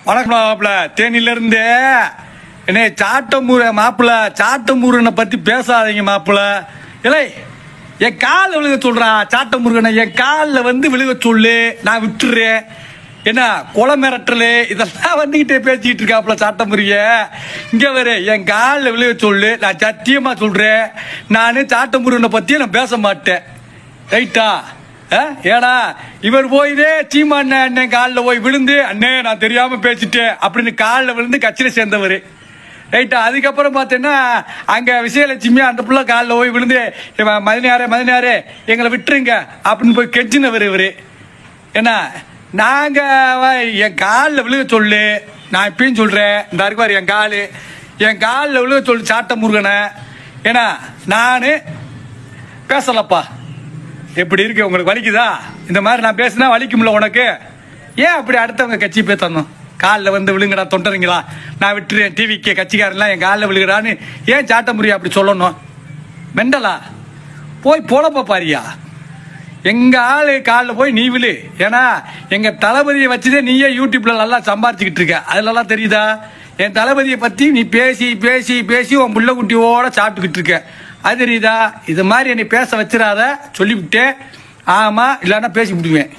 வணக்கம் மாப்பிள்ள, தேனில இருந்து என்ன சாட்டமூர மாப்பிள்ள, சாட்டமுருகனை பத்தி பேசாதீங்க மாப்பிள்ள. இல்லை, என் காலில் விழுக சொல்றான் சாட்டமுருகனை, என் காலில் வந்து விழுக சொல்லு, நான் விட்டுறேன். என்ன கொலை மிரட்டல் இதெல்லாம் வந்துகிட்டே பேசிக்கிட்டு இருக்காப்புல சாட்டமுருக. இங்க வர என் காலில் விழுக சொல்லு, நான் சத்தியமா சொல்றேன், நான் சாட்டமுருகனை பத்தி நான் பேச மாட்டேன். ரைட்டா? ஏடா இவர் போயிதே சீமா அண்ணன் காலில் போய் விழுந்து, அண்ணே நான் தெரியாம பேசிட்டேன் அப்படின்னு காலில் விழுந்து கட்சியில சேர்ந்தவர். ரைட்டா? அதுக்கப்புறம் பார்த்தீங்கன்னா அங்க விஜயலட்சுமி அந்த புள்ள காலில் போய் விழுந்து, மதினாரே எங்களை விட்டுருங்க அப்படின்னு போய் கெஞ்சினவர் இவரு. என்ன நாங்க என் காலில் விழுக சொல்லு, நான் இப்பயும் சொல்றேன், இந்த இருக்குவார் என் காலில் விழுக சொல்லு சாட்டமுருகனை. ஏன்னா நான் பேசலப்பா. எப்படி இருக்கு உங்களுக்கு? வலிக்குதா? இந்த மாதிரி நான் பேசினா வலிக்கும்ல உனக்கு? ஏன் அப்படி அடுத்தவங்க கட்சி பேசணும்? காலில் வந்து விழுங்கடா தொண்டறீங்களா, நான் விட்டுறேன், டிவிக்கு கட்சிக்காரெல்லாம் என் காலில் விழுகிறான்னு ஏன் சாட்டமுருகன் அப்படி சொல்லணும்? மெண்டலா? போய் பொழப்ப பாரியா. எங்க ஆளு காலில் போய் நீ விழு. ஏன்னா எங்க தளபதியை வச்சுதே நீயே யூடியூப்ல நல்லா சம்பாரிச்சுக்கிட்டு இருக்க, அதுலலாம் தெரியுதா? என் தளபதியை பத்தி நீ பேசி பேசி பேசி உன் புள்ள குட்டியோட சாப்பிட்டுக்கிட்டு இருக்க, அது தெரியுதா? இது மாதிரி என்னை பேச வச்சிடாத சொல்லிவிட்டேன். ஆமா, இல்லைன்னா பேசி விடுவேன்.